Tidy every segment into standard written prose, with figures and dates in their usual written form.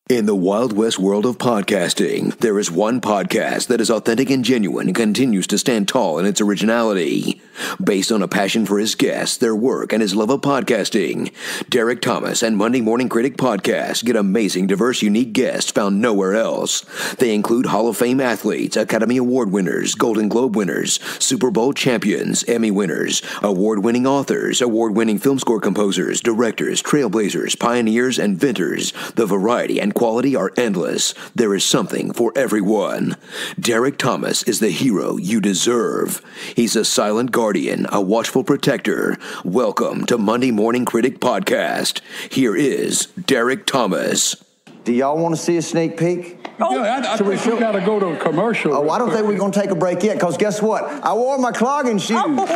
In the Wild West world of podcasting, there is one podcast that is authentic and genuine and continues to stand tall in its originality. Based on a passion for his guests, their work, and his love of podcasting, Derek Thomas and Monday Morning Critic Podcast get amazing, diverse, unique guests found nowhere else. They include Hall of Fame athletes, Academy Award winners, Golden Globe winners, Super Bowl champions, Emmy winners, award-winning authors, award-winning film score composers, directors, trailblazers, pioneers, and inventors. The variety and quality are endless. There is something for everyone. Derek Thomas is the hero you deserve. He's a silent guardian, a watchful protector. Welcome to Monday Morning Critic Podcast. Here is Derek Thomas. Do y'all want to see a sneak peek? Oh, yeah, I think we got to go to a commercial. Oh, I don't think we're going to take a break yet, because guess what? I wore my clogging shoes. God's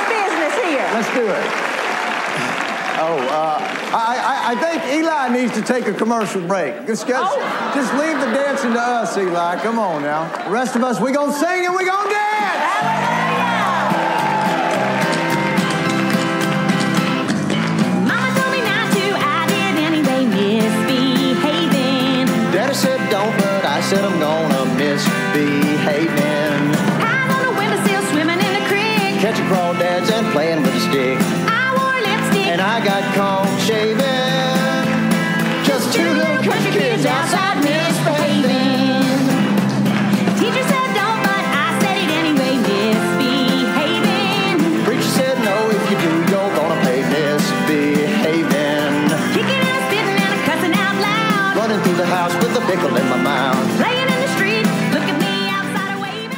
business here. Let's do it. I think Eli needs to take a commercial break. Just leave the dancing to us, Eli. Come on now. The rest of us, we're going to sing and we're going to dance. Mama told me not to, I did anyway, misbehaving. Daddy said don't, but I said I'm gonna misbehaving. Eyes on the windowsill, swimming in the creek. Catching crawdads and playing with a stick. I wore lipstick. And I got caught shaving. Just two little country kids outside misbehaving. Teacher said don't, but I said it anyway, misbehaving. Preacher said no, if you do, you're gonna pay misbehaving. Kicking and spitting and cussing out loud. Running through the house with a pickle in my mouth. Playing in the street, look at me outside waving.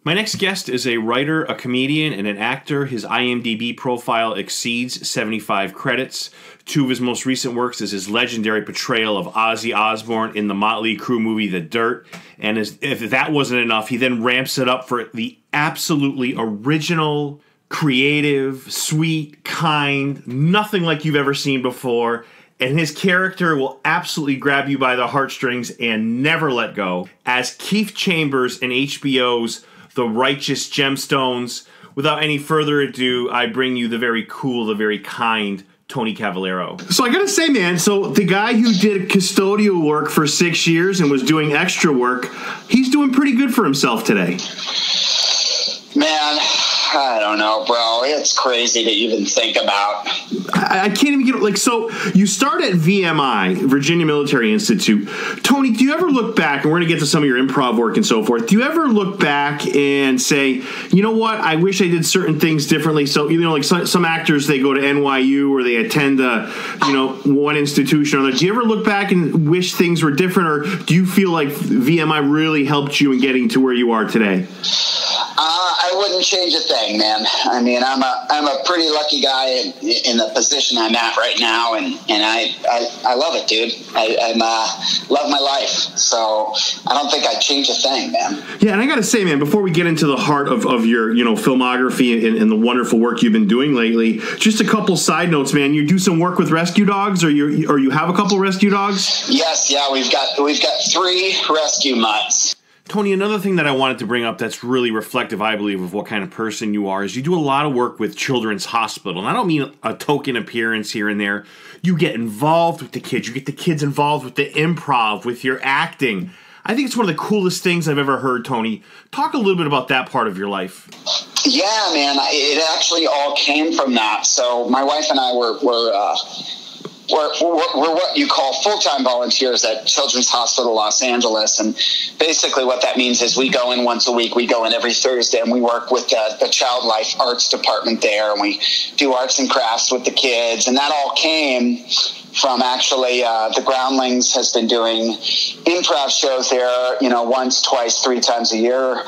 My next guest is a writer, a comedian, and an actor. His IMDb profile exceeds 75 credits. Two of his most recent works is his legendary portrayal of Ozzy Osbourne in the Motley Crue movie The Dirt. And if that wasn't enough, he then ramps it up for the absolutely original, creative, sweet, kind, nothing like you've ever seen before. And his character will absolutely grab you by the heartstrings and never let go. As Keith Chambers in HBO's The Righteous Gemstones. Without any further ado, I bring you the very cool, the very kind Tony Cavallero. So I gotta say, man, so the guy who did custodial work for 6 years and was doing extra work, he's doing pretty good for himself today. Man, I don't know, bro. It's crazy to even think about. I can't even get it. Like, so you start at VMI, Virginia Military Institute. Tony, do you ever look back, and we're going to get to some of your improv work and so forth, do you ever look back and say, you know what, I wish I did certain things differently? So, you know, like some actors, they go to NYU or they attend, one institution or another. Do you ever look back and wish things were different, or do you feel like VMI really helped you in getting to where you are today? I wouldn't change a thing, man. I mean, I'm a pretty lucky guy in the position I'm at right now, and I love it, dude. I love my life, so I don't think I'd change a thing, man. Yeah, and I got to say, man, before we get into the heart of your filmography and the wonderful work you've been doing lately, just a couple side notes, man. You do some work with rescue dogs, or you have a couple rescue dogs? Yes, yeah, we've got 3 rescue mutts. Tony, another thing that I wanted to bring up that's really reflective, I believe, of what kind of person you are is you do a lot of work with Children's Hospital. And I don't mean a token appearance here and there. You get involved with the kids. You get the kids involved with the improv, with your acting. I think it's one of the coolest things I've ever heard, Tony. Talk a little bit about that part of your life. Yeah, man, it actually all came from that. So my wife and I were what you call full-time volunteers at Children's Hospital Los Angeles, and basically what that means is we go in once a week. We go in every Thursday, and we work with the Child Life Arts Department there, and we do arts and crafts with the kids, and that all came from actually the Groundlings has been doing improv shows there, once, twice, 3 times a year,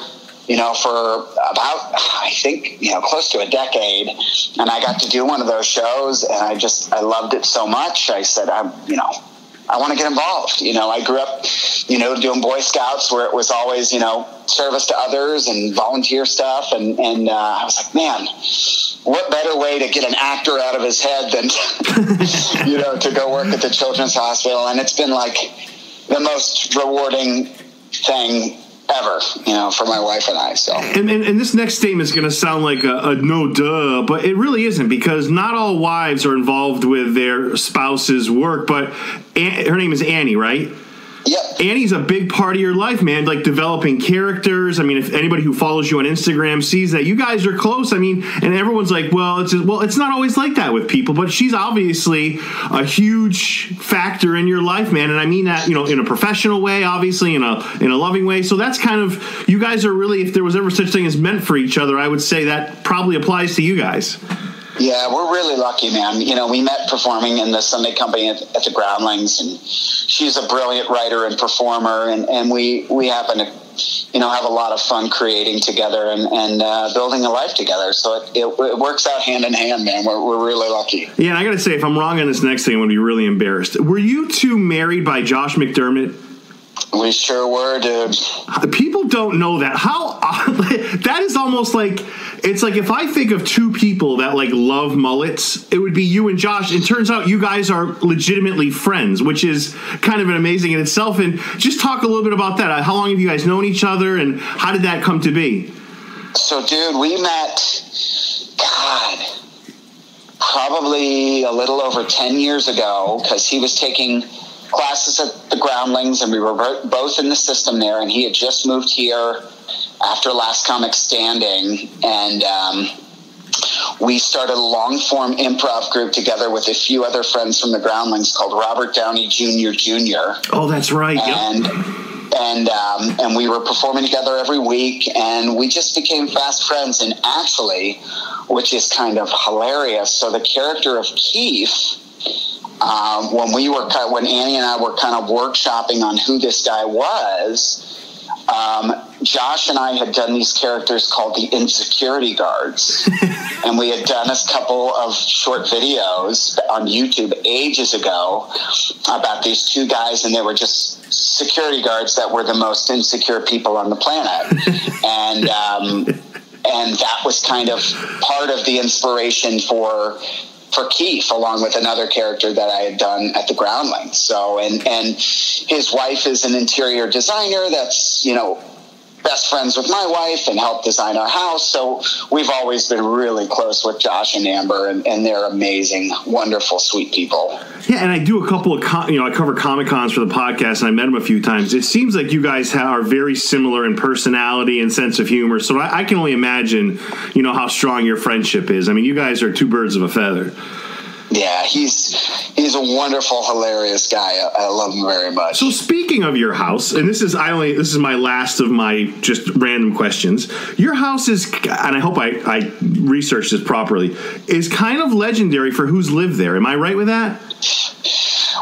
for about, I think, close to a decade. And I got to do one of those shows, and I loved it so much. I said, I want to get involved. I grew up, doing Boy Scouts, where it was always, service to others and volunteer stuff. And I was like, man, what better way to get an actor out of his head than, to go work at the Children's Hospital. And it's been like the most rewarding thing ever, for my wife and I. So, and this next statement is going to sound like a no duh, but it really isn't, because not all wives are involved with their spouse's work. But her name is Annie, right? Yep. Annie's a big part of your life, man, like developing characters. I mean, if anybody who follows you on Instagram sees that you guys are close, I mean, and everyone's like, it's not always like that with people, but she's obviously a huge factor in your life, man. And I mean that, in a professional way, obviously, in a loving way. So that's kind of, you guys are really, if there was ever such thing as meant for each other, I would say that probably applies to you guys. Yeah, we're really lucky, man. We met performing in the Sunday Company at the Groundlings, and she's a brilliant writer and performer, and we happen to, have a lot of fun creating together and building a life together. So it works out hand in hand, man. We're really lucky. Yeah, and I got to say, if I'm wrong on this next thing, I'm going to be really embarrassed. Were you two married by Josh McDermott? We sure were, dude. People don't know that. That is almost like, it's like if I think of two people that like love mullets, it would be you and Josh. It turns out you guys are legitimately friends, which is kind of an amazing in itself. And just talk a little bit about that. How long have you guys known each other, and how did that come to be? So, dude, we met, probably a little over 10 years ago, because he was taking classes at the Groundlings, and we were both in the system there, and he had just moved here after Last Comic Standing, and we started a long-form improv group together with a few other friends from the Groundlings called Robert Downey Jr. Oh, that's right. And we were performing together every week, and we just became fast friends. And actually, which is kind of hilarious, so the character of Keith, when Annie and I were kind of workshopping on who this guy was, Josh and I had done these characters called the Insecurity Guards, and we had done a couple of short videos on YouTube ages ago about these two guys, and they were just security guards that were the most insecure people on the planet. And that was kind of part of the inspiration for Keith, along with another character that I had done at the Groundlings. So, and his wife is an interior designer that's, best friends with my wife and helped design our house. So we've always been really close with Josh and Amber, and they're amazing, wonderful, sweet people. Yeah, and I do a couple of, I cover Comic-Cons for the podcast, and I met them a few times. It seems like you guys are very similar in personality and sense of humor. So I can only imagine, how strong your friendship is. I mean, you guys are two birds of a feather. Yeah, he's a wonderful, hilarious guy. I love him very much. So speaking of your house, and this is my last of my just random questions. Your house is, and I hope I researched this properly, is kind of legendary for who's lived there. Am I right with that?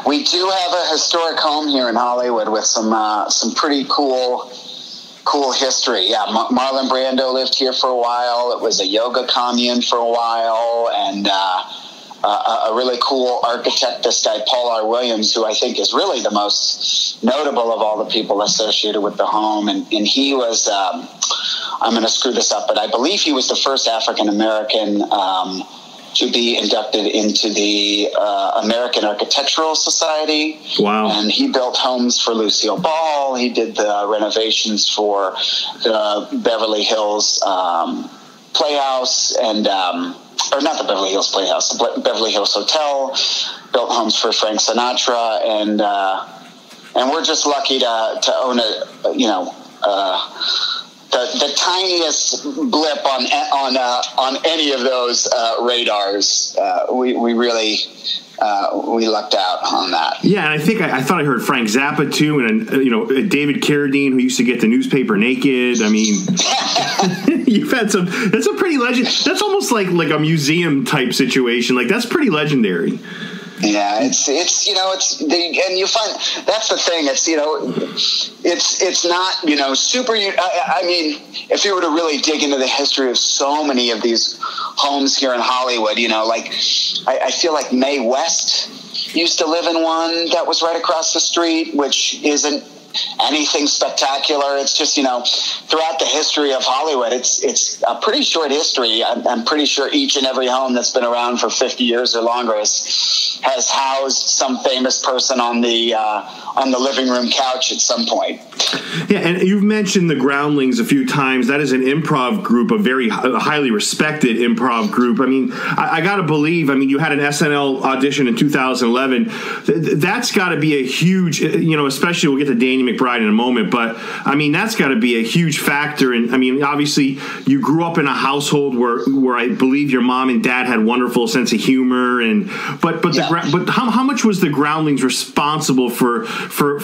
We do have a historic home here in Hollywood with some pretty cool history. Yeah, Marlon Brando lived here for a while. It was a yoga commune for a while, and a really cool architect, this guy Paul R. Williams, who I think is really the most notable of all the people associated with the home. And he was, I'm going to screw this up, but I believe he was the first African-American to be inducted into the American Architectural Society. Wow. And he built homes for Lucille Ball. He did the renovations for the Beverly Hills Playhouse, and or not the Beverly Hills Playhouse, the Beverly Hills Hotel, built homes for Frank Sinatra, and we're just lucky to own the tiniest blip on any of those radars. We really we lucked out on that. Yeah, and I thought I heard Frank Zappa too, and David Carradine, who used to get the newspaper naked. I mean, you've had some. That's a pretty legend. That's almost like a museum type situation. Like, that's pretty legendary. Yeah, it's and you find that's the thing. It's not super. I mean, if you were to really dig into the history of so many of these homes here in Hollywood, I feel like Mae West used to live in one that was right across the street, which isn't anything spectacular. It's just, throughout the history of Hollywood, it's a pretty short history. I'm pretty sure each and every home that's been around for 50 years or longer has housed some famous person on the living room couch at some point. Yeah, and you've mentioned the Groundlings a few times. That is an improv group, a very highly respected improv group. I mean, I got to believe, you had an SNL audition in 2011. That's got to be a huge, especially we'll get to Danny McBride in a moment, but, that's got to be a huge factor. And, obviously, you grew up in a household where I believe your mom and dad had wonderful sense of humor. But how much was the Groundlings responsible for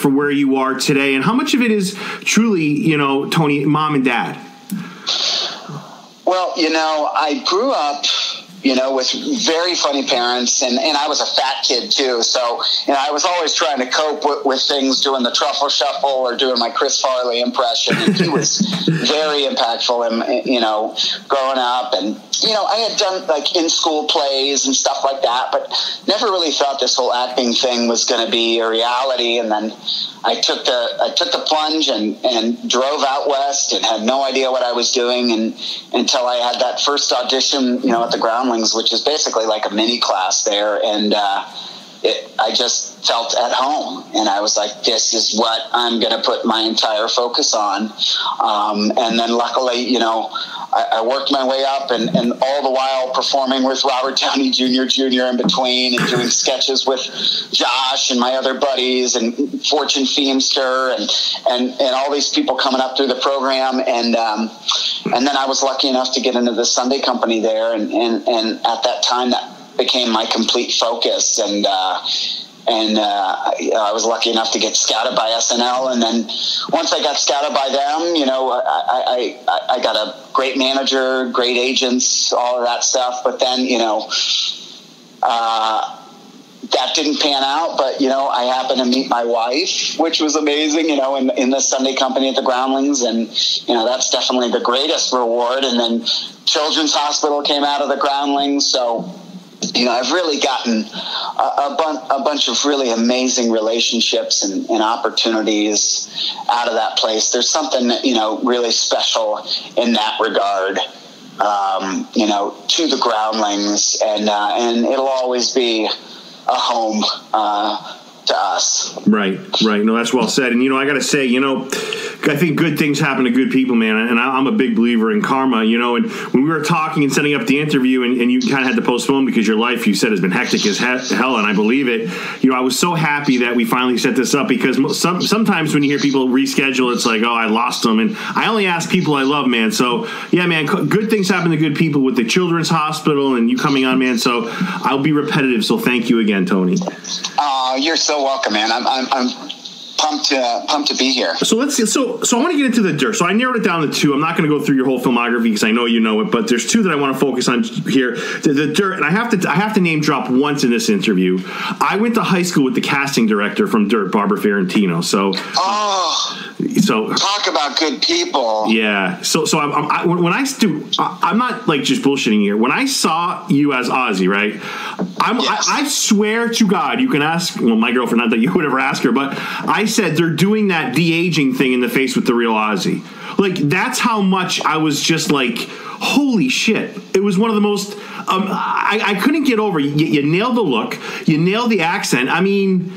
where you are today? And how much of it is truly, Tony, mom and dad? Well, I grew up, with very funny parents, and I was a fat kid too. So, I was always trying to cope with things, doing the truffle shuffle or doing my Chris Farley impression. And he was very impactful, growing up. And, I had done like in school plays and stuff like that, but never really thought this whole acting thing was going to be a reality. And then I took the plunge and drove out west and had no idea what I was doing until I had that first audition, at the Groundlings, which is basically like a mini class there. And I just felt at home, and I was like, this is what I'm going to put my entire focus on. And then luckily, I worked my way up, and all the while performing with Robert Downey Jr. in between, and doing sketches with Josh and my other buddies and Fortune Feimster and all these people coming up through the program. And then I was lucky enough to get into the Sunday Company there. And at that time, that became my complete focus. And I was lucky enough to get scouted by SNL. And then once I got scouted by them, I got a great manager, great agents, all of that stuff. But then, that didn't pan out. But, I happened to meet my wife, which was amazing, in the Sunday Company at the Groundlings. And, that's definitely the greatest reward. And then Children's Hospital came out of the Groundlings. So, I've really gotten a bunch of really amazing relationships and opportunities out of that place. There's something, really special in that regard, to the Groundlings, and it'll always be a home to us. Right. No, that's well said. And, I got to say, I think good things happen to good people, man. And I'm a big believer in karma, and when we were talking and setting up the interview and you kind of had to postpone because your life, you said, has been hectic as hell, and I believe it, I was so happy that we finally set this up, because sometimes when you hear people reschedule, it's like, oh, I lost them. And I only ask people I love, man. So, yeah, man, good things happen to good people with the Children's Hospital and you coming on, man. So I'll be repetitive. So thank you again, Tony. You're so welcome, man. I'm pumped to be here. So let's see. So I want to get into the dirt. So I narrowed it down to two. I'm not going to go through your whole filmography because I know you know it, but there's two that I want to focus on here. The dirt, and I have to name drop once in this interview. I went to high school with the casting director from Dirt, Barbara Ferrantino. So talk about good people. Yeah. So I'm not like just bullshitting here. When I saw you as Ozzy, right? Yes. I swear to God, you can ask. Well, my girlfriend, not that you would ever ask her, but I said they're doing that de-aging thing in the face with the real Ozzy. Like, that's how much I was just like, holy shit. It was one of the most I couldn't get over. You nailed the look, you nailed the accent. I mean,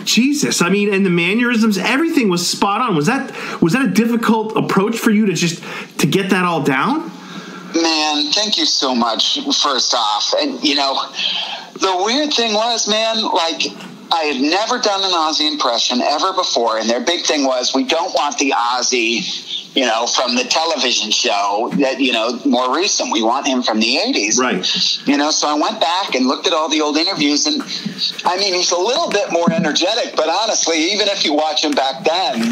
Jesus. I mean, and the mannerisms, everything was spot on. Was that a difficult approach for you to get that all down? Man, thank you so much, first off. And, the weird thing was, man, like, I had never done an Ozzy impression ever before, and their big thing was, we don't want the Ozzy, from the television show that, more recent. We want him from the 80s. Right. So I went back and looked at all the old interviews, and, I mean, he's a little bit more energetic, but honestly, even if you watch him back then,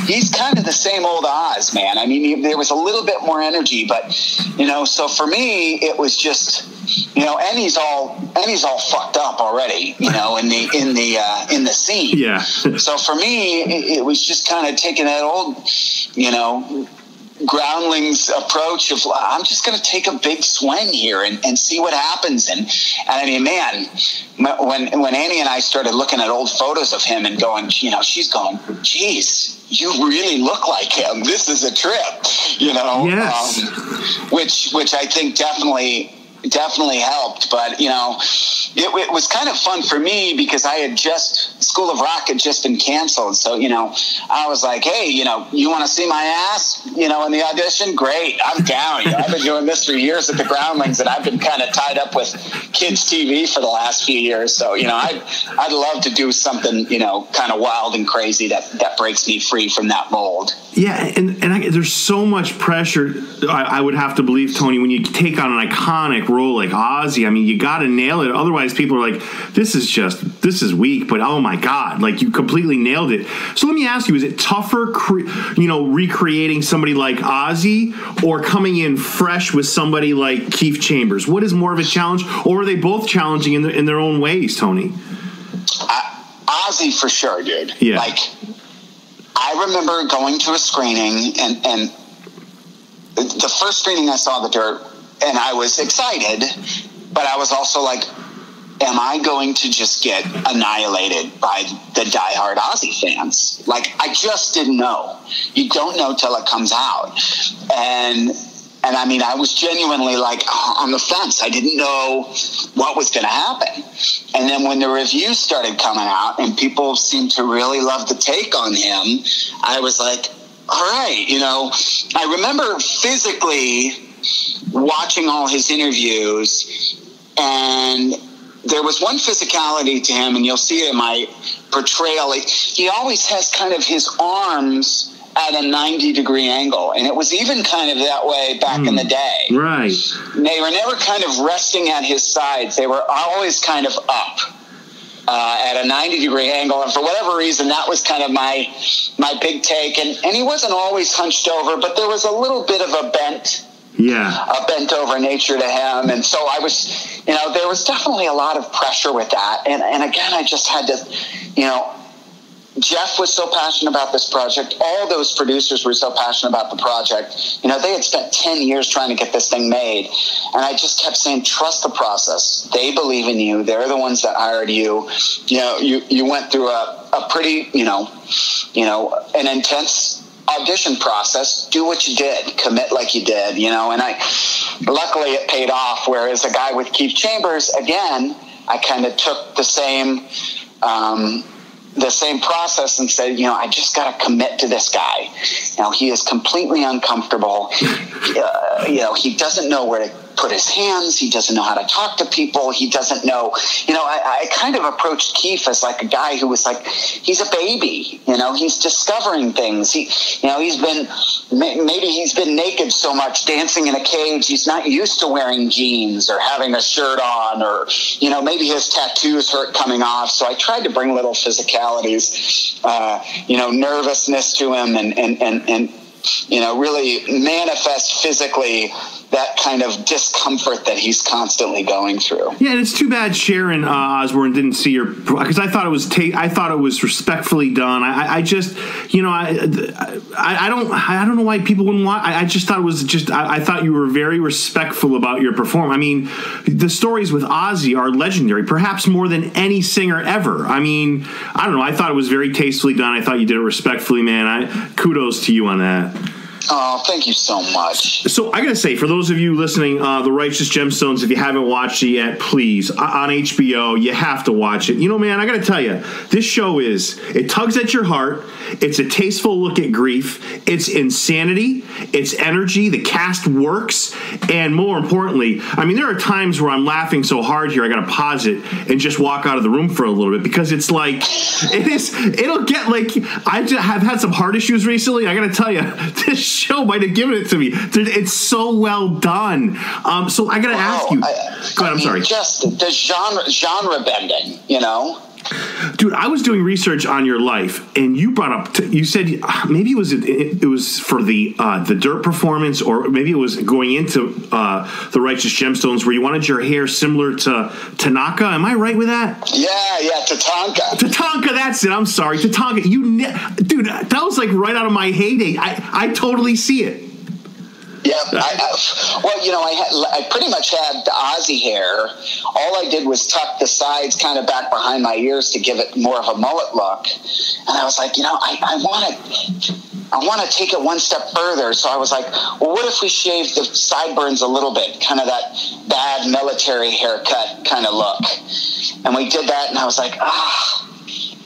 he's kind of the same old Oz, man. I mean, there was a little bit more energy, but, so for me, it was just... and he's all fucked up already, in the scene. Yeah. So for me, it was just kind of taking that old, Groundling's approach of, I'm just going to take a big swing here and see what happens. And I mean, man, when Annie and I started looking at old photos of him and going, she's going, geez, you really look like him. This is a trip, Yes. Which I think definitely helped. But, it was kind of fun for me because School of Rock had just been canceled. So, I was like, hey, you want to see my ass, in the audition? Great. I'm down. I've been doing this for years at the Groundlings, and I've been kind of tied up with kids TV for the last few years. So, I'd love to do something, kind of wild and crazy that breaks me free from that mold. Yeah, and there's so much pressure, I would have to believe, Tony, when you take on an iconic role like Ozzy. I mean, you got to nail it. Otherwise, people are like, this is weak, but oh my God, like you completely nailed it. So let me ask you, is it tougher, recreating somebody like Ozzy or coming in fresh with somebody like Keith Chambers? What is more of a challenge, or are they both challenging in their own ways, Tony? Ozzy for sure, dude. Yeah. Like, I remember going to a screening, and the first screening I saw The Dirt, and I was excited, but I was also like, am I going to just get annihilated by the diehard Ozzy fans? Like, I just didn't know. You don't know till it comes out. And I mean, I was genuinely like on the fence. I didn't know what was going to happen. And then when the reviews started coming out and people seemed to really love the take on him, I was like, all right, I remember physically watching all his interviews, and there was one physicality to him, and you'll see it in my portrayal. He always has kind of his arms at a 90-degree angle, and it was even kind of that way back in the day. Right. They were never kind of resting at his sides. They were always kind of up at a 90-degree angle, and for whatever reason, that was kind of my big take. And he wasn't always hunched over, but there was a little bit of a bent over nature to him. And so I was, there was definitely a lot of pressure with that. And again, I just had to, Jeff was so passionate about this project. All those producers were so passionate about the project. They had spent 10 years trying to get this thing made. And I just kept saying, trust the process. They believe in you. They're the ones that hired you. You went through a pretty, an intense audition process. Do what you did. Commit like you did, and luckily it paid off. Whereas a guy with Keith Chambers, again, I kind of took the same process and said, I just got to commit to this guy. He is completely uncomfortable. He doesn't know where to put his hands. He doesn't know how to talk to people. He doesn't know, I kind of approached Keith as like a guy who was like, he's a baby, he's discovering things. He's been naked so much, dancing in a cage. He's not used to wearing jeans or having a shirt on, or, maybe his tattoos hurt coming off. So I tried to bring little physicalities, nervousness to him and really manifest physically that kind of discomfort that he's constantly going through. Yeah, and it's too bad Sharon Osbourne didn't see your, because I thought it was respectfully done. I just, I don't know why people wouldn't watch. I just thought it was just, I thought you were very respectful about your performance. I mean, the stories with Ozzy are legendary, perhaps more than any singer ever. I mean, I don't know. I thought it was very tastefully done. I thought you did it respectfully, man. Kudos to you on that. Oh, thank you so much. So I got to say, for those of you listening, The Righteous Gemstones, if you haven't watched it yet, please, on HBO, you have to watch it. Man, I got to tell you, this show it tugs at your heart. It's a tasteful look at grief. It's insanity. It's energy. The cast works. And more importantly, I mean, there are times where I'm laughing so hard here, I got to pause it and just walk out of the room for a little bit, because it's like, it'll get like, I have had some heart issues recently. I got to tell you, this show might have given it to me. It's so well done. So I got to ask you. Go ahead, I'm sorry. Just the genre bending, Dude, I was doing research on your life, and you brought up. You said maybe it was for the Dirt performance, or maybe it was going into the Righteous Gemstones, where you wanted your hair similar to Tanaka. Am I right with that? Yeah, Tatanka. Tatanka, that's it. I'm sorry, Tatanka. Dude, that was like right out of my heyday. I totally see it. Yeah, well, you know, I pretty much had the Ozzy hair. All I did was tuck the sides kind of back behind my ears to give it more of a mullet look. And I was like, you know, I want to take it one step further. So I was like, well, what if we shave the sideburns a little bit, kind of that bad military haircut kind of look? And we did that, and I was like,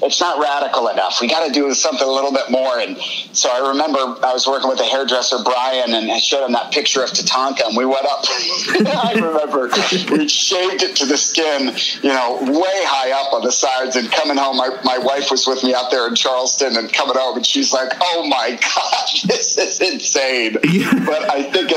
it's not radical enough. We got to do something a little bit more. And so I remember I was working with the hairdresser, Brian, and I showed him that picture of Tatanka, and we went up. I remember we shaved it to the skin, you know, way high up on the sides. And coming home, my wife was with me out there in Charleston, and coming home, and she's like, "Oh my God, this is insane." Yeah. But I think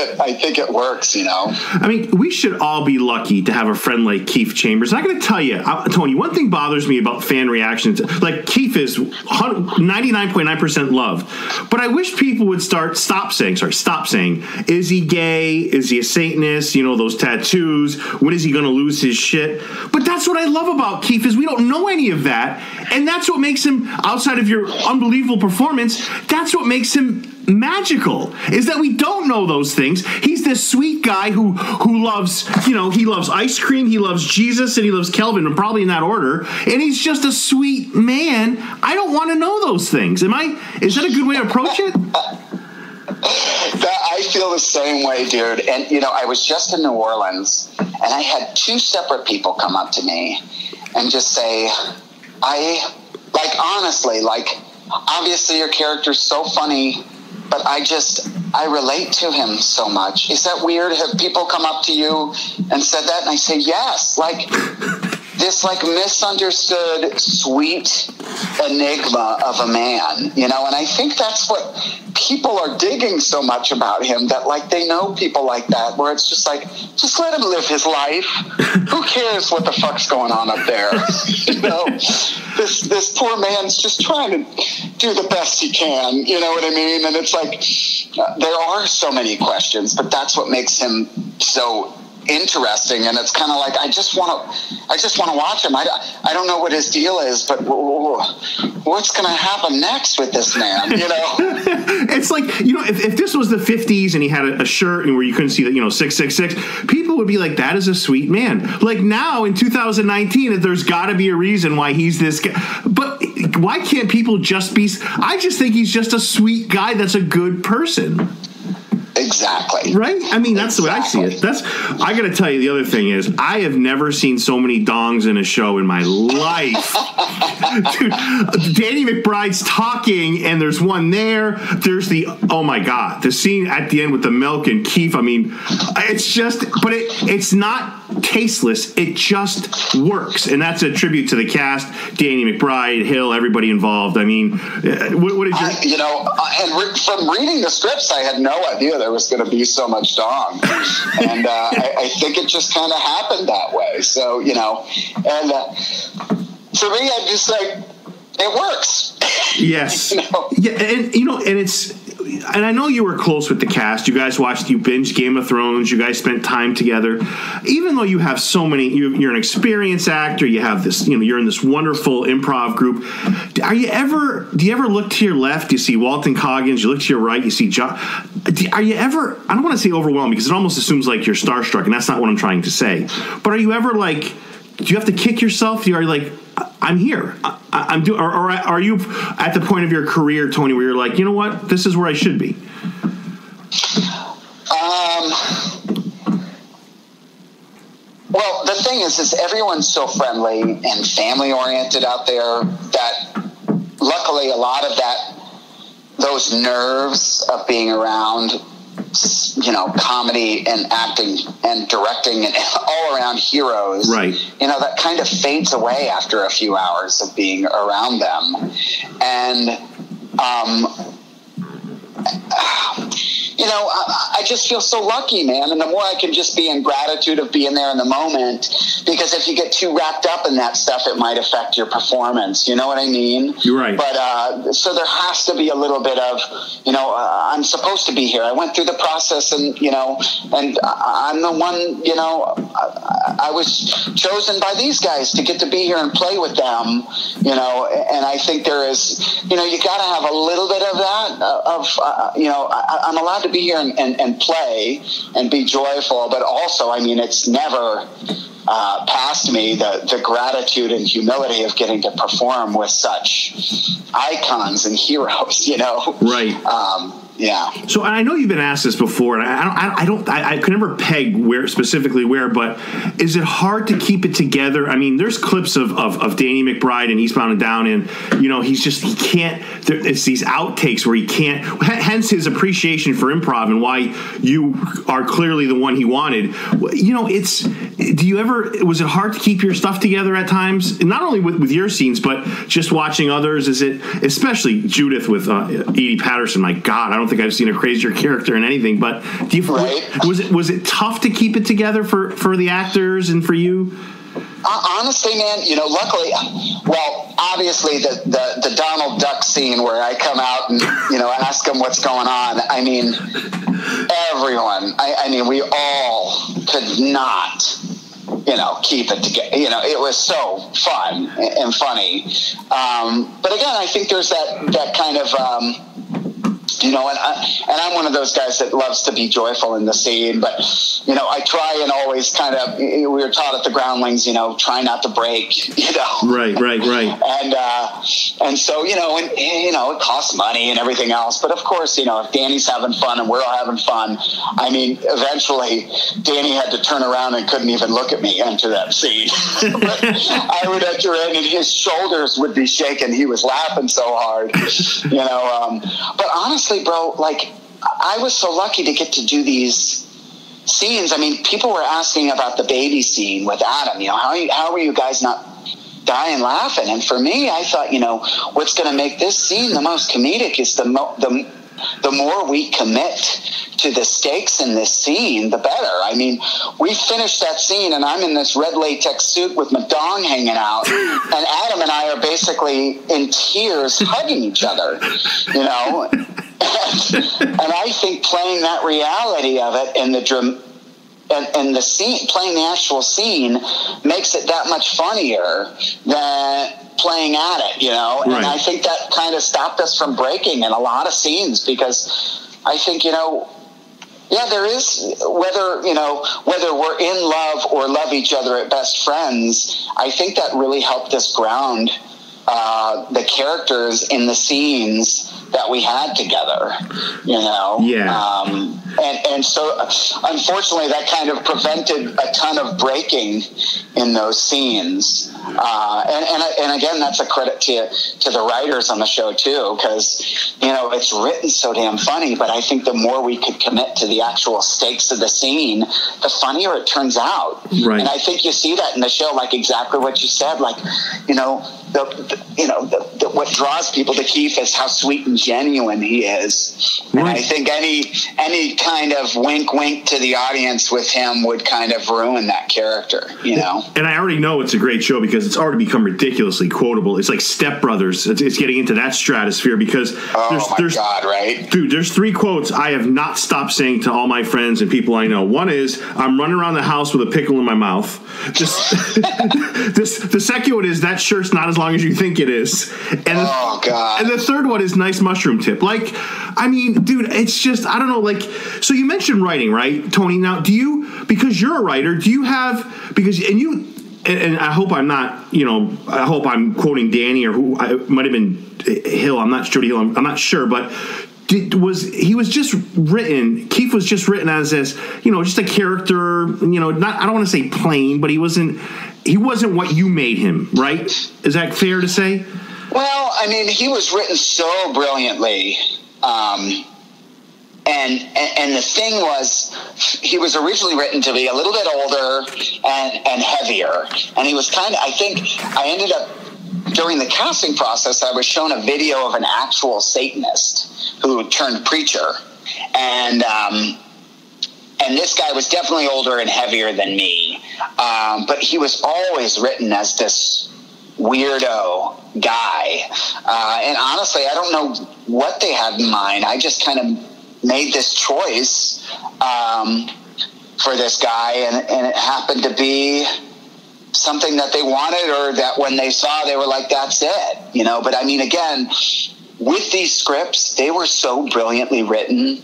it works, you know. I mean, we should all be lucky to have a friend like Keith Chambers. I'm going to tell you, Tony, one thing bothers me about fan reactions. Like, Keith is 99.9% loved, but I wish people would stop saying, is he gay? Is he a Satanist? You know, those tattoos. When is he going to lose his shit? But that's what I love about Keith is we don't know any of that, and that's what makes him, outside of your unbelievable performance, that's what makes him magical, is that we don't know those things. He's this sweet guy who loves, you know, he loves ice cream, he loves Jesus, and he loves Kelvin, and probably in that order, and he's just a sweet man. I don't want to know those things. Is that a good way to approach it? I feel the same way, dude. And, you know, I was just in New Orleans, and I had two separate people come up to me and just say, honestly, obviously your character's so funny, but I relate to him so much. Is that weird? Have people come up to you and said that? And I say, yes. Like, this, like, misunderstood, sweet enigma of a man, you know? And I think that's what people are digging so much about him, that, like, they know people like that, where it's just like, just let him live his life. Who cares what the fuck's going on up there? You know? This poor man's just trying to do the best he can, you know what I mean? And it's like, there are so many questions, but that's what makes him so interesting. And it's kind of like, I just want to watch him. I don't know what his deal is, but what's going to happen next with this man, you know? It's like, you know, if this was the 50s and he had a shirt and where you couldn't see that, you know, 666, people would be like, that is a sweet man. Like, now in 2019, there's got to be a reason why he's this guy. But why can't people just be? I just think he's just a sweet guy that's a good person. Exactly. Right? I mean, that's exactly the way I see it. I got to tell you, the other thing is, I have never seen so many dongs in a show in my life. Dude, Danny McBride's talking, and there's one there. There's oh my God, the scene at the end with the milk and Keith. I mean, it's just, but it's not tasteless. It just works. And that's a tribute to the cast, Danny McBride, Hill, everybody involved. I mean, what did you... You know, and from reading the scripts, I had no idea there was going to be so much dong. And I think it just kind of happened that way. So, you know, and for me, I'm just like, it works. Yes. You know? Yeah, and, you know, and I know you were close with the cast. You guys you binged Game of Thrones. You guys spent time together. Even though you have so many, you're an experienced actor. You have this, you know, you're in this wonderful improv group. Do you ever look to your left? You see Walton Coggins. You look to your right. You see John. Are you ever? I don't want to say overwhelmed, because it almost assumes like you're starstruck, and that's not what I'm trying to say. But are you ever like? Do you have to kick yourself? Are you like, I'm here. I'm doing. Or are you at the point of your career, Tony, where you're like, you know what, this is where I should be? Well, the thing is everyone's so friendly and family oriented out there that luckily a lot of those nerves of being around, you know, comedy and acting and directing and all around heroes, right? You know, that kind of fades away after a few hours of being around them. And, you know, I just feel so lucky, man. And the more I can just be in gratitude of being there in the moment, because if you get too wrapped up in that stuff, it might affect your performance. You know what I mean? You're right. But so there has to be a little bit of, you know, I'm supposed to be here. I went through the process, and, you know, and I'm the one, you know, I was chosen by these guys to get to be here and play with them, you know, and I think there is, you know, you got to have a little bit of that, you know, I'm allowed to to be here and play and be joyful, but also, I mean, it's never past me the gratitude and humility of getting to perform with such icons and heroes, you know? Right. Yeah. So I know you've been asked this before, and I could never peg specifically where, but is it hard to keep it together? I mean, there's clips of Danny McBride and Eastbound and Down, and you know he can't. It's these outtakes where he can't. Hence his appreciation for improv and why you are clearly the one he wanted. You know, was it hard to keep your stuff together at times? Not only with your scenes, but just watching others. Is it, especially Judith with Edie Patterson? My God, I don't think I've seen a crazier character in anything. But was it tough to keep it together for the actors and for you? Honestly, man, you know, luckily, well, obviously the Donald Duck scene where I come out and, you know, ask him what's going on. I mean, everyone, I mean, we all could not, you know, keep it together. You know, it was so fun and funny. But again, I think there's that kind of, you know, and I'm one of those guys that loves to be joyful in the scene, but, you know, I try and always kind of, we were taught at the Groundlings, you know, try not to break, you know. Right. And so, you know, and, you know, it costs money and everything else. But of course, you know, if Danny's having fun and we're all having fun, I mean, eventually Danny had to turn around and couldn't even look at me enter that scene. I would enter in and his shoulders would be shaking. He was laughing so hard, you know. But honestly, bro, like, I was so lucky to get to do these scenes. I mean, people were asking about the baby scene with Adam. You know, how are you guys not dying laughing? And for me, I thought, you know, what's going to make this scene the most comedic is the more we commit to the stakes in this scene, the better. I mean, we finished that scene and I'm in this red latex suit with my dong hanging out, and Adam and I are basically in tears hugging each other, you know. And I think playing that reality of it and the scene, playing the actual scene, makes it that much funnier than playing at it, you know. Right. And I think that kind of stopped us from breaking in a lot of scenes, because I think, you know, yeah, there is, whether we're in love or love each other at best friends, I think that really helped us ground the characters in the scenes that we had together, you know? Yeah. And so unfortunately that kind of prevented a ton of breaking in those scenes. And again, that's a credit to the writers on the show too, because, you know, it's written so damn funny, but I think the more we could commit to the actual stakes of the scene, the funnier it turns out. Right. And I think you see that in the show, like exactly what you said, like, you know, what draws people to Keith is how sweet and genuine he is. Right. And I think any kind of wink to the audience with him would kind of ruin that character, you know? And I already know it's a great show because it's already become ridiculously quotable. It's like Step Brothers. It's getting into that stratosphere because there's God, right? Dude, there's 3 quotes I have not stopped saying to all my friends and people I know. One is, I'm running around the house with a pickle in my mouth. The second one is, that shirt's not as long as you think it is. And God. And the third one is, nice mushroom tip. Like, I mean, dude, it's just, I don't know, like, so you mentioned writing, right, Tony? Now, because you're a writer, and I hope I'm not, you know, I hope I'm quoting Danny or who, I might have been Hill, I'm not sure, I'm not sure, but Keith was just written as this, you know, just a character, you know, I don't want to say plain, but he wasn't what you made him, right? Is that fair to say? Well, I mean, he was written so brilliantly. And the thing was, he was originally written to be a little bit older and heavier. And he was I think I ended up, during the casting process, I was shown a video of an actual Satanist who turned preacher. And this guy was definitely older and heavier than me. But he was always written as this weirdo guy. And honestly, I don't know what they had in mind. I just kind of made this choice for this guy, and it happened to be something that they wanted, or that when they saw, they were like, that's it, you know. But I mean, again, with these scripts, they were so brilliantly written.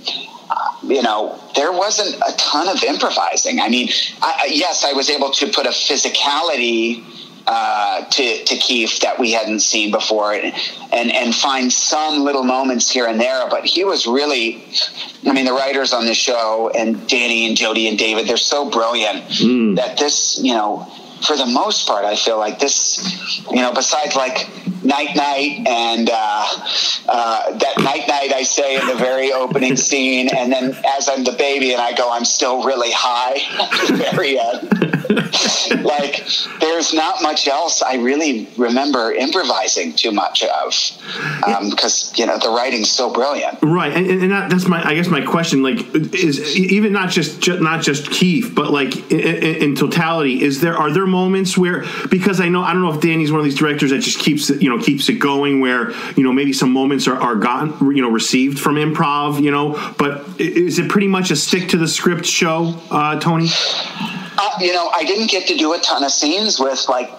there wasn't a ton of improvising. I mean, yes, I was able to put a physicality to Keith that we hadn't seen before, and find some little moments here and there. But he was really, the writers on the show, and Danny and Jody and David, they're so brilliant that this, for the most part, I feel like this, besides like night and that night I say in the very opening scene, and then as I'm the baby and I go, I'm still really high at the very end. Like, there's not much else I really remember improvising too much of, because the writing's so brilliant. Right, and that's my question. Like, is even not just Keith, but like in totality, are there moments where, because I don't know if Danny's one of these directors that just keeps it going, where maybe some moments are gotten received from improv, but is it pretty much a stick to the script show, Tony? I didn't get to do a ton of scenes with like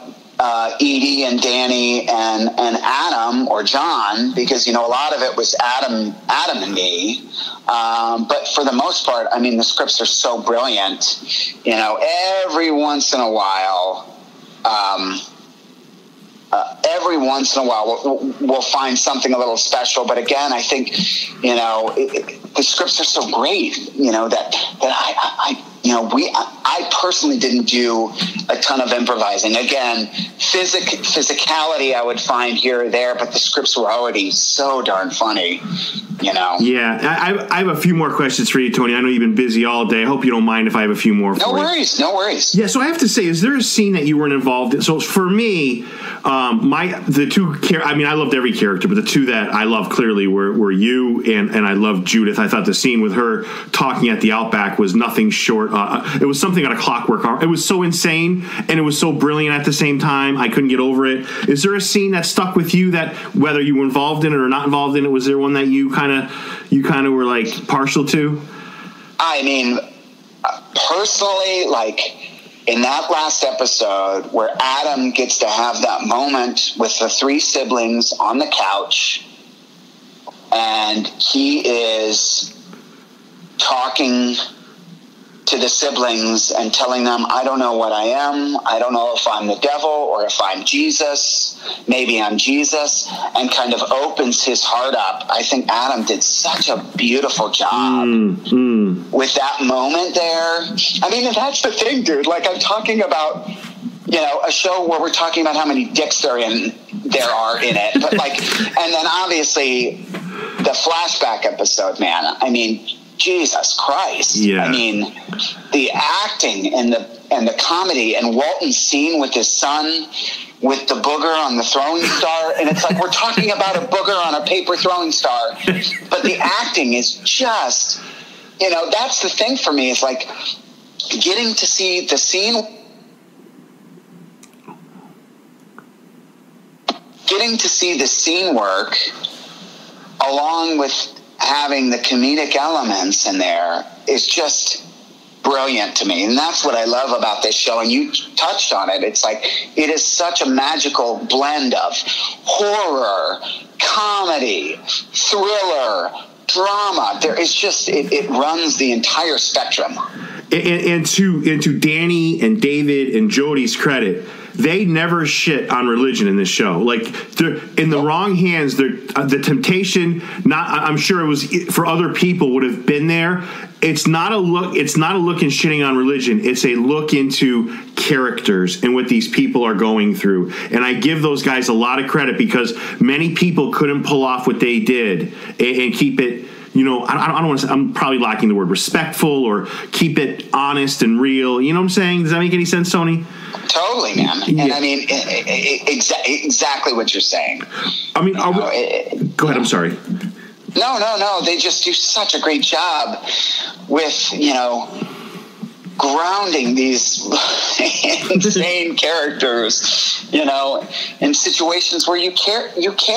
Edie and Danny and Adam or John, because a lot of it was Adam and me. But for the most part, the scripts are so brilliant. Every once in a while, we'll find something a little special. But again, I think the scripts are so great. I personally didn't do a ton of improvising. Again, physicality I would find here or there, but the scripts were already so darn funny, Yeah, I have a few more questions for you, Tony. I know you've been busy all day. I hope you don't mind if I have a few more for you. No worries. Yeah, so I have to say, is there a scene that you weren't involved in? So for me, I loved every character, but the two that I loved clearly were you and I loved Judith. I thought the scene with her talking at the Outback was nothing short. It was something out of Clockwork. It was so insane, and it was so brilliant at the same time. I couldn't get over it. Is there a scene that stuck with you that, whether you were involved in it or not involved in it, was there one that you kind of were like partial to? Personally, like in that last episode where Adam gets to have that moment with the three siblings on the couch, and he is talking to the siblings and telling them, I don't know what I am. I don't know if I'm the devil or if I'm Jesus. Maybe I'm Jesus, and kind of opens his heart up. I think Adam did such a beautiful job with that moment there. And that's the thing, dude. Like, I'm talking about, a show where we're talking about how many dicks there are in it. But like, and then obviously the flashback episode, man. Jesus Christ. Yeah. The acting and the comedy, and Walton's scene with his son with the booger on the throwing star, and it's like we're talking about a booger on a paper throwing star, but the acting is just, that's the thing for me. It's like getting to see the scene work along with having the comedic elements in there is just brilliant to me. And that's what I love about this show. And you touched on it. It's like, it is such a magical blend of horror, comedy, thriller, drama. There is just, it runs the entire spectrum. And to Danny and David and Jody's credit, they never shit on religion in this show. Like, they're in the wrong hands. The temptation, I'm sure it was for other people, would have been there. It's not a look in shitting on religion. It's a look into characters and what these people are going through. And I give those guys a lot of credit, because many people couldn't pull off what they did and keep it, I don't want to say, I'm probably lacking the word respectful, or keep it honest and real. You know what I'm saying? Does that make any sense, Tony? Totally, man. Yeah. And exactly what you're saying. Go ahead. I'm sorry. No. They just do such a great job with, grounding these insane characters, in situations where you care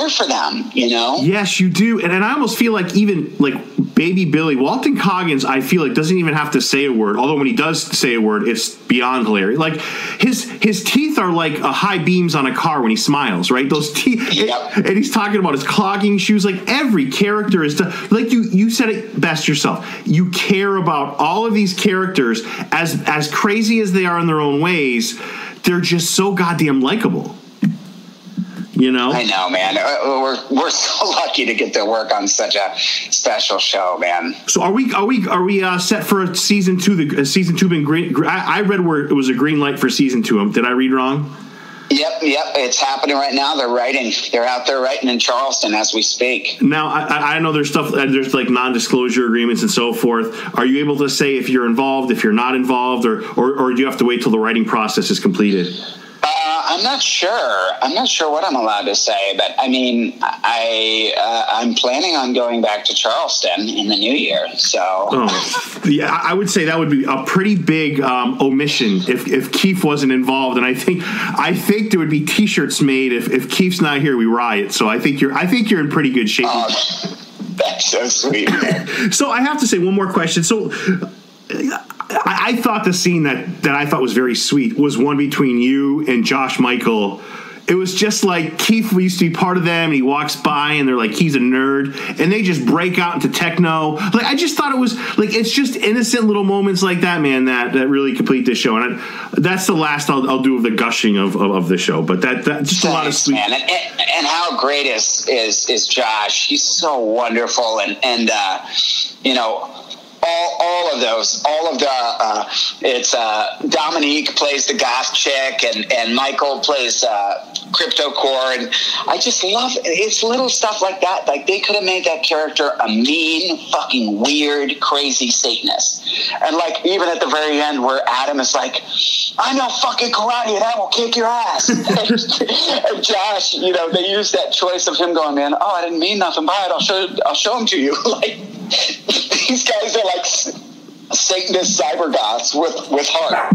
for them, Yes, you do. And I almost feel like, even like Baby Billy, Walton Goggins, I feel like doesn't even have to say a word. Although when he does say a word, it's beyond hilarious. Like his teeth are like high beams on a car when he smiles, right? Those teeth, Yep. and he's talking about his clogging shoes. Like every character is like you said it best yourself. You care about all of these characters as crazy as they are in their own ways. They're just so goddamn likable. You know? I know, man. We're so lucky to get to work on such a special show, man. So are we set for season 2? Season 2 been great. I read where it was a green light for season 2. Did I read wrong? Yep. It's happening right now. They're writing. They're out there writing in Charleston as we speak. Now, I know there's stuff, there's like non-disclosure agreements and so forth. Are you able to say if you're involved, if you're not involved, or do you have to wait till the writing process is completed? I'm not sure. I'm not sure what I'm allowed to say, but I mean, I'm planning on going back to Charleston in the new year. So, yeah, I would say that would be a pretty big omission if Keith wasn't involved, and I think there would be T-shirts made if Keith's not here. We riot. So I think you're in pretty good shape. That's so sweet, man. So I have to say one more question. So. I thought the scene that I thought was very sweet was one between you and Josh Michael. It was just like Keith used to be part of them, and he walks by, and they're like, he's a nerd, and they just break out into techno. Like, I just thought it was like, it's just innocent little moments like that, man, that really complete this show. And that's the last I'll do of the gushing of the show. But that just a lot of sweet. Man. And how great is Josh? He's so wonderful, and you know. All of the it's Dominique plays the goth chick, and Michael plays CryptoCore, and I just love it's little stuff like that. Like, they could have made that character a mean, fucking weird, crazy Satanist, and like even at the very end where Adam is like, I know fucking karate and I will kick your ass. And Josh, you know, they use that choice of him going, man, I didn't mean nothing by it. I'll show him to you. Like, these guys are like Satanist cyber goths with heart.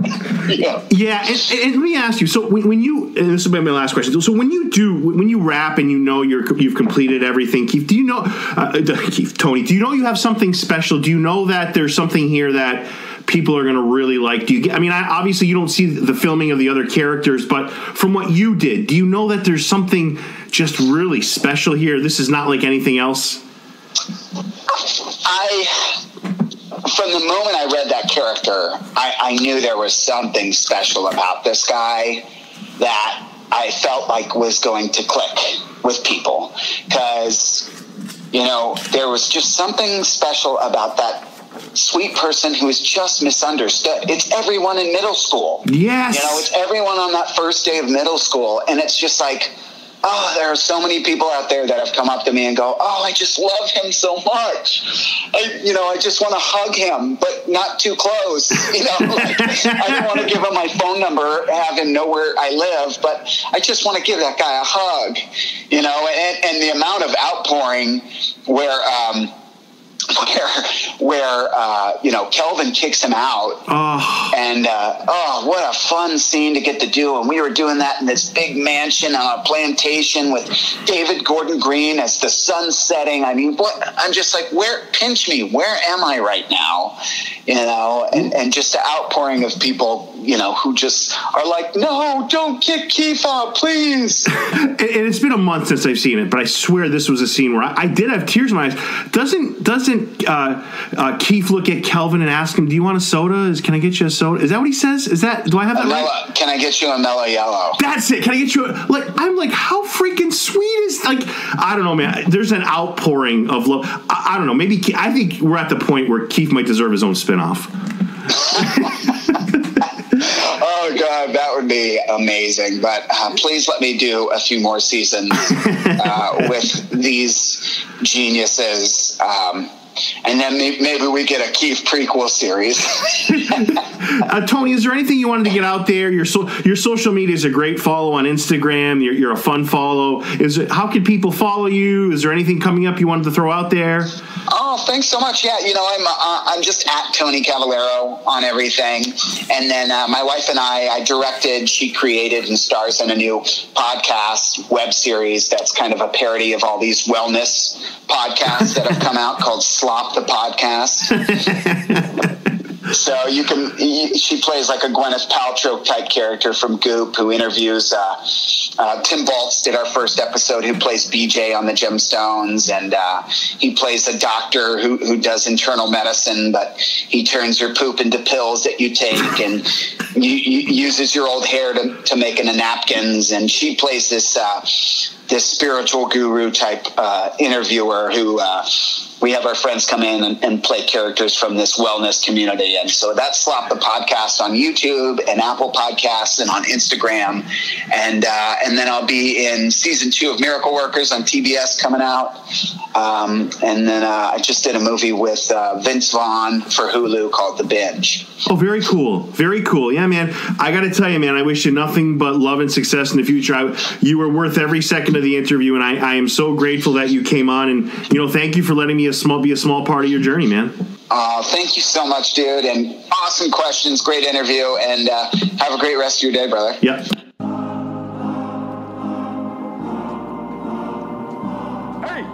Yeah. And let me ask you. So when you, and this will be my last question. So when you rap and you know you've completed everything, Keith, do you know, Tony, do you know you have something special? Do you know that there's something here that people are going to really like? Obviously you don't see the filming of the other characters, but from what you did, do you know that there's something just really special here? This is not like anything else. From the moment I read that character, I knew there was something special about this guy that I felt like was going to click with people, because, you know, there was just something special about that sweet person who is just misunderstood. It's everyone in middle school. Yes. You know, it's everyone on that first day of middle school, and it's just like, there are so many people out there that have come up to me and go, I just love him so much. I just want to hug him, but not too close. You know, like, I don't want to give him my phone number, have him know where I live, but I just want to give that guy a hug. You know, and the amount of outpouring where Kelvin kicks him out, and what a fun scene to get to do. And we were doing that in this big mansion on a plantation with David Gordon Green as the sun setting. I mean, I'm just like, pinch me, where am I right now? You know, and just the outpouring of people, you know, who just are like, no, don't kick Keith out, please. And it's been a month since I've seen it, but I swear this was a scene where I did have tears in my eyes. Doesn't Keith look at Kelvin and ask him, do you want a soda? Can I get you a soda? Is that what he says? Do I have that right? Can I get you a Mellow Yellow? That's it. Can I get you I'm like, how freaking sweet is, like, I don't know, man. There's an outpouring of love. I don't know. Maybe I think we're at the point where Keith might deserve his own spinoff. Oh, God, that would be amazing. But please let me do a few more seasons with these geniuses. And then maybe we get a Keith prequel series. Tony, is there anything you wanted to get out there? Your social media is a great follow on Instagram. You're a fun follow. How can people follow you? Is there anything coming up you wanted to throw out there? Oh, thanks so much. Yeah, you know, I'm just at Tony Cavallero on everything. And then my wife and I directed, she created and stars in a new podcast web series that's kind of a parody of all these wellness podcasts that have come out called Slide Slop the Podcast. So she plays like a Gwyneth Paltrow type character from Goop who interviews Tim Baltz did our first episode, who plays BJ on the Gemstones, and he plays a doctor who does internal medicine, but he turns your poop into pills that you take, and uses your old hair to make into napkins. And she plays this spiritual guru type interviewer who we have our friends come in and play characters from this wellness community. And so that's Slop the Podcast on YouTube and Apple Podcasts and on Instagram. And then I'll be in season 2 of Miracle Workers on TBS coming out. And then I just did a movie with Vince Vaughn for Hulu called The Binge. Oh, very cool. Very cool. Yeah, man. I got to tell you, man, I wish you nothing but love and success in the future. You were worth every second of the interview, and I am so grateful that you came on. And, thank you for letting me be a small part of your journey, man. Thank you so much, dude. And awesome questions. Great interview. And have a great rest of your day, brother. Yep. Hey,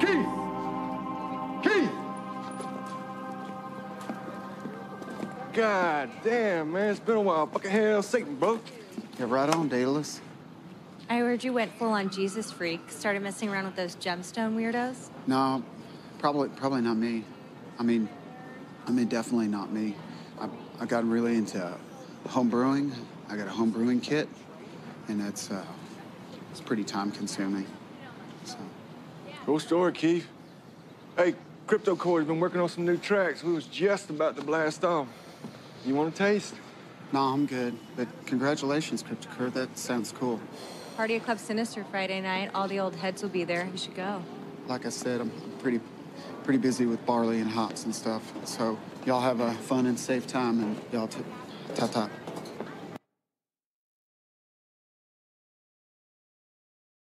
Keith! God damn, man, it's been a while. Fucking hell, Satan, bro. Yeah, right on, Daedalus. I heard you went full on Jesus freak. Started messing around with those gemstone weirdos. No, probably not me. I mean, definitely not me. I got really into home brewing. I got a home brewing kit, and it's pretty time consuming. So. Cool story, Keith. Hey, Crypto Core's been working on some new tracks. We was just about to blast off. You want a taste? No, I'm good. But congratulations, CryptoCore. That sounds cool. Party at Club Sinister Friday night. All the old heads will be there. You should go. Like I said, I'm pretty busy with barley and hops and stuff. So y'all have a fun and safe time, and y'all ta-ta.